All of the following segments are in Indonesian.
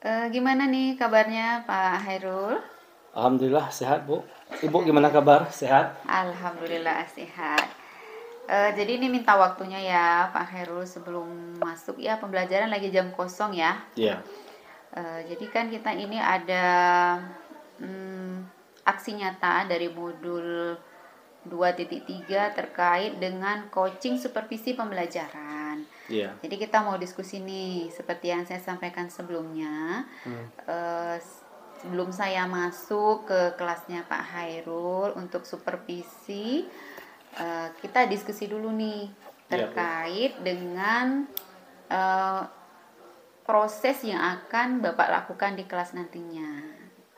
Gimana nih kabarnya Pak Hairul? Alhamdulillah sehat, Bu. Ibu gimana kabar? Sehat? Alhamdulillah sehat. Jadi ini minta waktunya ya Pak Hairul sebelum masuk ya pembelajaran lagi jam kosong ya. Iya. Jadi kan kita ini ada hmm, aksi nyata dari modul 2.3 terkait dengan coaching supervisi pembelajaran. Iya. Jadi kita mau diskusi nih, seperti yang saya sampaikan sebelumnya. Eh, Sebelum saya masuk ke kelasnya Pak Hairul untuk supervisi, kita diskusi dulu nih Iya, Bu. terkait dengan eh, proses yang akan Bapak lakukan di kelas nantinya.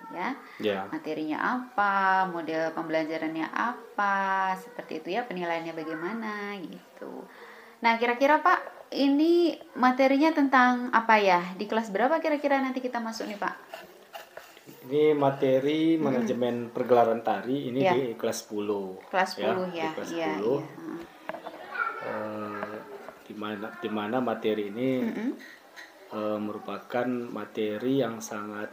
Ya, Iya. materinya apa, model pembelajarannya apa, seperti itu ya, penilaiannya bagaimana gitu. Nah, kira-kira Pak, ini materinya tentang apa ya? Di kelas berapa kira-kira nanti kita masuk nih Pak? Ini materi manajemen pergelaran tari ini Ya, di kelas 10 kelas ya, 10 di ya. kelas Iya, 10. iya. Di mana materi ini merupakan materi yang sangat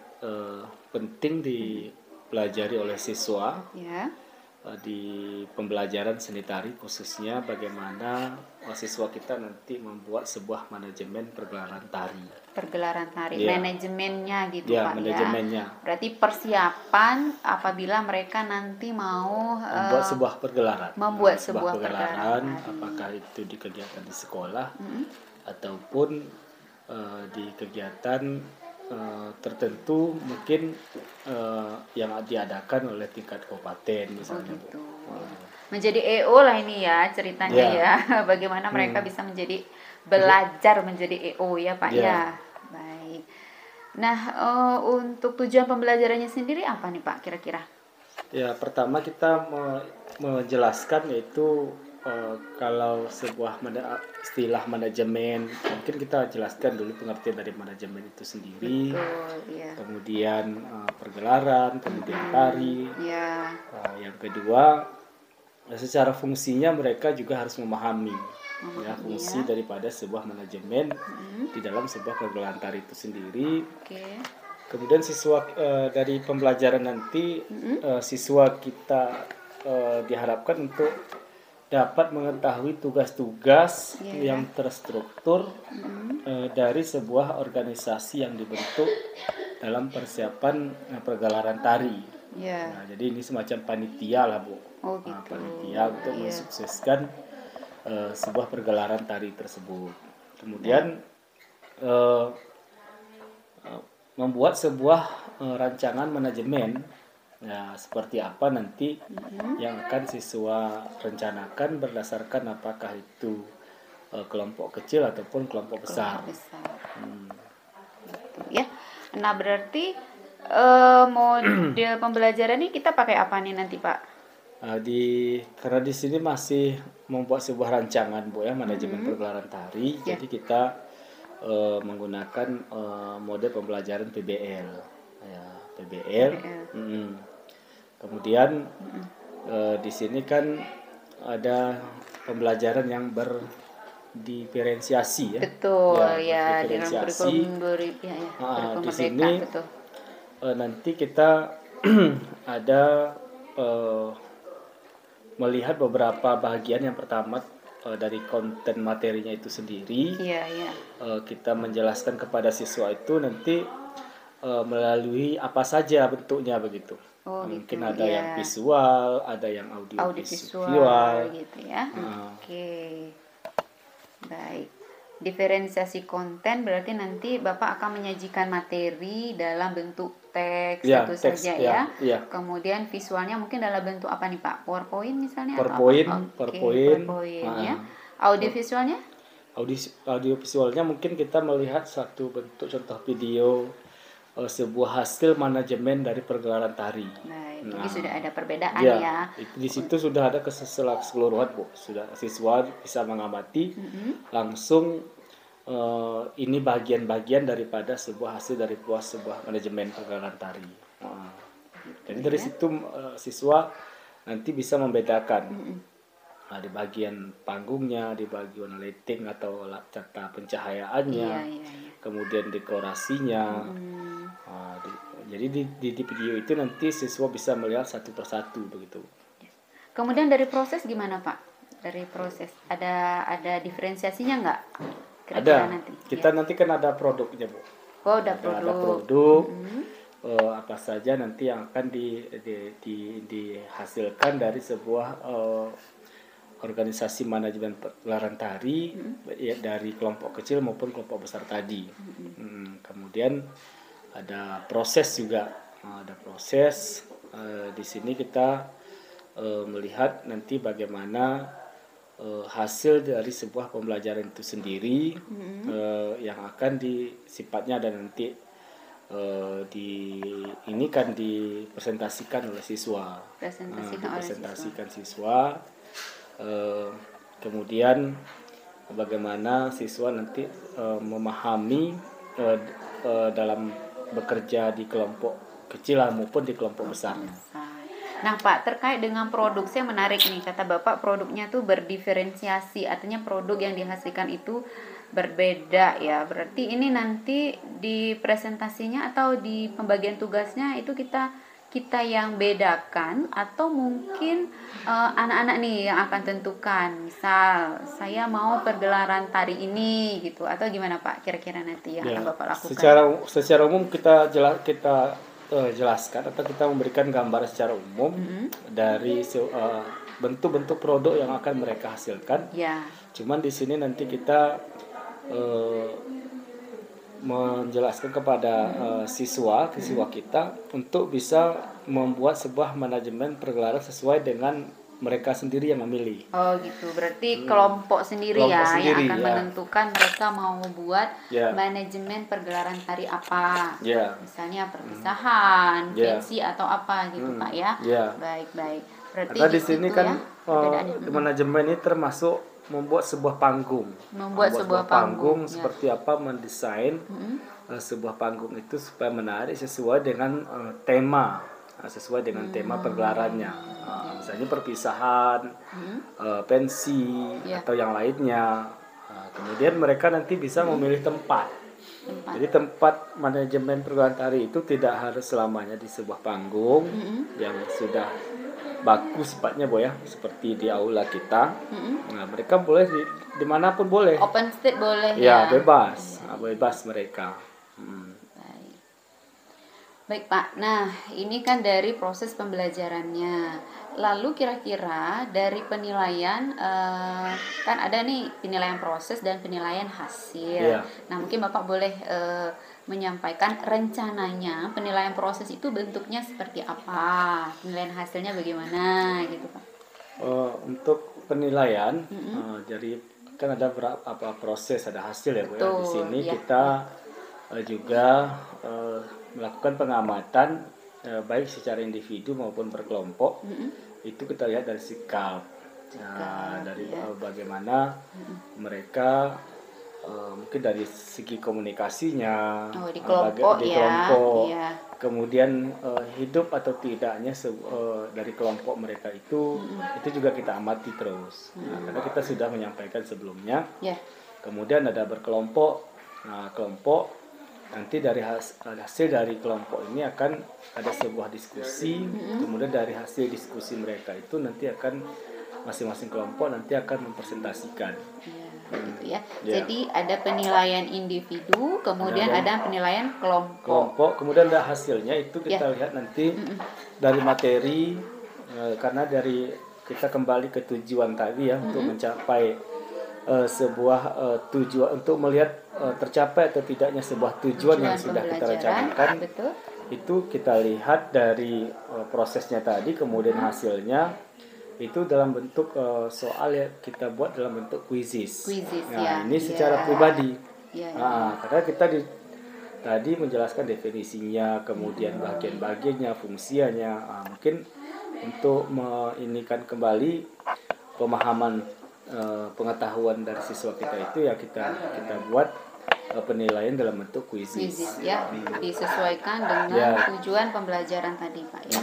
penting dipelajari oleh siswa Ya, di pembelajaran seni tari, khususnya bagaimana siswa kita nanti membuat sebuah manajemen pergelaran tari. pergelaran tari, Ya, manajemennya gitu ya Pak ya. manajemennya. Berarti persiapan apabila mereka nanti mau Membuat sebuah pergelaran. membuat Sebuah sebuah pergelaran pergelaran, tari. apakah itu di kegiatan di sekolah ataupun di kegiatan tertentu mungkin yang diadakan oleh tingkat kabupaten Oh misalnya, Bu. gitu. Menjadi EO lah ini ya ceritanya Ya, ya. Bagaimana mereka bisa menjadi belajar menjadi EO ya Pak ya, ya. Baik. Nah, untuk tujuan pembelajarannya sendiri apa nih Pak kira-kira? ya. Pertama kita menjelaskan yaitu kalau sebuah istilah manajemen, mungkin kita jelaskan dulu pengertian dari manajemen itu sendiri. Betul, ya. Kemudian pergelaran, kemudian tari. Ya. Yang kedua, secara fungsinya mereka juga harus memahami ya fungsi Ya. daripada sebuah manajemen di dalam sebuah pergelaran tari itu sendiri. Oke. Kemudian siswa dari pembelajaran nanti siswa kita diharapkan untuk dapat mengetahui tugas-tugas Ya. yang terstruktur dari sebuah organisasi yang dibentuk dalam persiapan pergelaran tari. Ya. Nah, jadi ini semacam panitia lah, Bu. Oh Nah, gitu. panitia untuk Iya. mensukseskan sebuah pergelaran tari tersebut. Kemudian eh, membuat sebuah rancangan manajemen. Nah, seperti apa nanti yang akan siswa rencanakan berdasarkan apakah itu kelompok kecil ataupun kelompok besar. Gitu, ya. Nah, berarti model pembelajaran ini kita pakai apa nih nanti, Pak? Karena di sini masih membuat sebuah rancangan, Bu, ya, manajemen pergelaran tari. Ya. Jadi kita menggunakan mode pembelajaran PBL. Ya, PBL. Kemudian di sini kan ada pembelajaran yang berdiferensiasi ya. Betul, ya, di dalam Berdiferensiasi. kurikulum ya, kurikulum Di merdeka, sini betul. nanti kita ada melihat beberapa bagian. Yang pertama dari konten materinya itu sendiri. Iya, iya. Kita menjelaskan kepada siswa itu nanti melalui apa saja bentuknya begitu. Oh, Mungkin gitu, ada ya. yang visual, ada yang Audiovisual audiovisual. gitu ya. Oke. Baik. Diferensiasi konten berarti nanti Bapak akan menyajikan materi dalam bentuk teks Ya, tentu teks, saja ya, ya. ya. Kemudian visualnya mungkin dalam bentuk apa nih Pak? PowerPoint misalnya PowerPoint, atau apa? Oke, PowerPoint. PowerPoint ya. Audiovisualnya? Audiovisualnya mungkin kita melihat satu bentuk contoh video sebuah hasil manajemen dari pergelaran tari. Baik, jadi sudah ada perbedaan Ya, ya. di situ sudah ada keseluruhan, Bu. Sudah siswa bisa mengamati langsung ini bagian-bagian daripada sebuah hasil dari sebuah manajemen pergelaran tari. Jadi dari situ siswa nanti bisa membedakan di bagian panggungnya, di bagian lighting atau tata pencahayaannya, Iya, iya, iya. kemudian dekorasinya. Jadi di video itu nanti siswa bisa melihat satu persatu begitu. Kemudian dari proses gimana Pak? Dari proses ada diferensiasinya nggak? Kira-kira Ada. nanti. Kita nanti kan ada produknya, Bu. Oh, ada Ada produk. produk. Apa saja nanti yang akan dihasilkan dari sebuah organisasi manajemen pergelaran tari, ya, dari kelompok kecil maupun kelompok besar tadi. Kemudian ada proses juga. Ada proses. Di sini kita melihat nanti bagaimana hasil dari sebuah pembelajaran itu sendiri, yang akan sifatnya ada nanti ini kan dipresentasikan oleh siswa. Dipresentasikan siswa. Kemudian bagaimana siswa nanti memahami dalam bekerja di kelompok kecil maupun di kelompok besar. Nah Pak, terkait dengan produk, saya menarik nih, kata Bapak produknya tuh berdiferensiasi, artinya produk yang dihasilkan itu berbeda ya. Berarti ini nanti di presentasinya atau di pembagian tugasnya itu kita yang bedakan, atau mungkin anak-anak nih yang akan tentukan. Misal saya mau pergelaran tari ini gitu, atau gimana Pak kira-kira nanti yang akan Bapak lakukan? Secara umum kita jelaskan atau kita memberikan gambar secara umum dari bentuk-bentuk produk yang akan mereka hasilkan. Cuman di sini nanti kita menjelaskan kepada siswa kita untuk bisa membuat sebuah manajemen pergelaran sesuai dengan mereka sendiri yang memilih. Oh gitu, berarti kelompok sendiri yang akan menentukan mereka mau buat manajemen pergelaran tari apa. Misalnya perpisahan, pensi atau apa gitu Pak ya. Baik. Berarti karena di sini kan manajemen ini termasuk membuat sebuah panggung. Membuat sebuah panggung seperti apa, mendesain sebuah panggung itu supaya menarik sesuai dengan tema, pergelarannya. Misalnya perpisahan, pensi atau yang lainnya. Kemudian mereka nanti bisa memilih tempat. Jadi tempat manajemen pergelaran tari itu tidak harus selamanya di sebuah panggung yang sudah baku sifatnya, Bu ya, seperti di aula kita. Nah, mereka boleh dimanapun boleh. Open stage boleh ya. Bebas mereka. Baik Pak, nah ini kan dari proses pembelajarannya. Lalu kira-kira dari penilaian, kan ada nih penilaian proses dan penilaian hasil. Nah mungkin Bapak boleh menyampaikan rencananya penilaian proses itu bentuknya seperti apa, penilaian hasilnya bagaimana gitu Pak. Untuk penilaian, jadi kan ada beberapa proses, ada hasil ya Bu ya. Di sini kita juga melakukan pengamatan baik secara individu maupun berkelompok. Itu kita lihat dari sikap, dari bagaimana mereka mungkin dari segi komunikasinya di kelompok, kemudian hidup atau tidaknya dari kelompok mereka itu juga kita amati terus. Karena kita sudah menyampaikan sebelumnya. Kemudian ada berkelompok. Nah, kelompok nanti dari hasil dari kelompok ini akan ada sebuah diskusi. Kemudian dari hasil diskusi mereka itu nanti akan masing-masing kelompok nanti akan mempresentasikan. Gitu ya. Jadi ada penilaian individu, kemudian ada penilaian kelompok. Kemudian ada hasilnya itu kita lihat nanti dari materi, karena dari kita kembali ke tujuan tadi ya, untuk mencapai sebuah tujuan, untuk melihat tercapai atau tidaknya sebuah tujuan yang sudah kita rencanakan. Itu kita lihat dari prosesnya tadi, kemudian hasilnya itu dalam bentuk soal ya kita buat dalam bentuk kuisis. Ini secara pribadi. Karena kita tadi menjelaskan definisinya, kemudian bagian-bagiannya, fungsinya. Mungkin untuk menginikan kembali pemahaman pengetahuan dari siswa kita itu ya kita buat penilaian dalam bentuk kuisis. Disesuaikan dengan tujuan pembelajaran tadi Pak ya.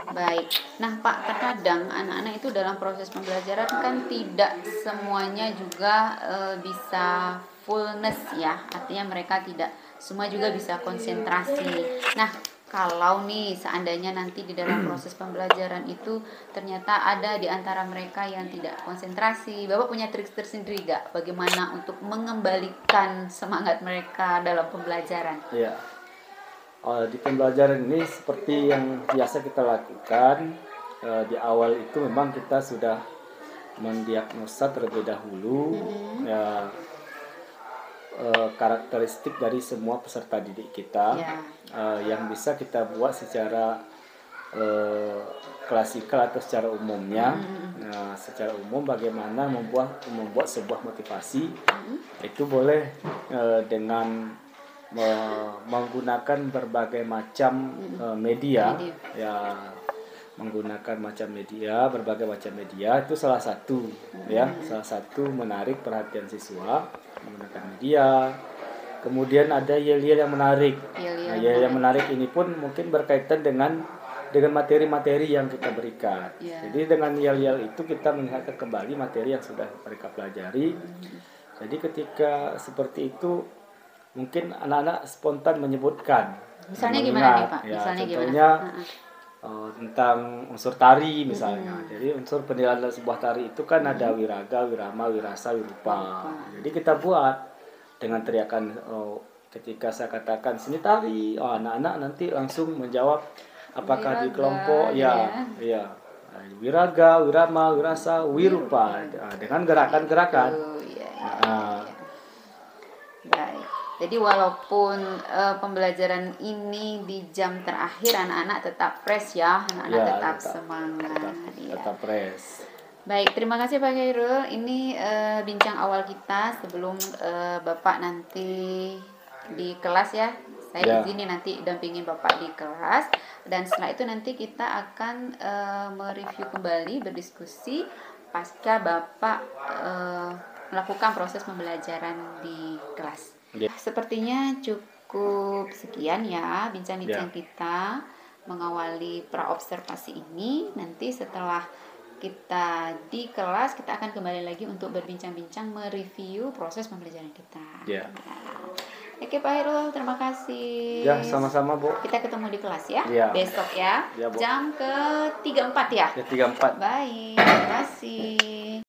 Baik. Nah Pak, terkadang anak-anak itu dalam proses pembelajaran kan tidak semuanya juga bisa mindfulness ya, artinya mereka tidak semua juga bisa konsentrasi. Nah, kalau nih seandainya nanti di dalam proses pembelajaran itu ternyata ada di antara mereka yang tidak konsentrasi, Bapak punya trik tersendiri gak bagaimana untuk mengembalikan semangat mereka dalam pembelajaran? Ya, di pembelajaran ini seperti yang biasa kita lakukan, di awal itu memang kita sudah mendiagnosa terlebih dahulu ya, karakteristik dari semua peserta didik kita yang bisa kita buat secara klasikal atau secara umumnya. Nah, secara umum bagaimana membuat sebuah motivasi itu boleh dengan menggunakan berbagai macam media ya, menggunakan berbagai macam media itu salah satu ya, salah satu menarik perhatian siswa menggunakan media. Kemudian ada yel-yel yang menarik. Nah, yel yang menarik ini pun mungkin berkaitan dengan materi-materi yang kita berikan. Jadi dengan yel-yel itu kita mengingatkan kembali materi yang sudah mereka pelajari. Jadi ketika seperti itu mungkin anak-anak spontan menyebutkan. Misalnya gimana nih Pak? Ya, misalnya contohnya gimana? Tentang unsur tari misalnya. Jadi unsur penilaian dalam sebuah tari itu kan ada wiraga, wirama, wirasa, wirupa. Jadi kita buat dengan teriakan, ketika saya katakan sini tari, anak-anak nanti langsung menjawab apakah di kelompok ya wiraga, wirama, wirasa, wirupa dengan gerakan-gerakan. Baik. Jadi walaupun pembelajaran ini di jam terakhir anak-anak tetap fresh ya, anak-anak tetap semangat. Tetap fresh. Baik, terima kasih Pak Khairul. Ini bincang awal kita sebelum Bapak nanti di kelas ya. Saya izinin nanti dampingin Bapak di kelas, dan setelah itu nanti kita akan mereview kembali, berdiskusi pasca Bapak melakukan proses pembelajaran di kelas. Sepertinya cukup sekian ya bincang-bincang kita mengawali praobservasi ini. Nanti setelah kita di kelas, kita akan kembali lagi untuk berbincang-bincang, mereview proses pembelajaran kita. Oke Pak Khairul, terima kasih. Ya, sama-sama Bu. Kita ketemu di kelas ya, besok ya, jam ke 3.4 ya. 3.4. Baik, terima kasih.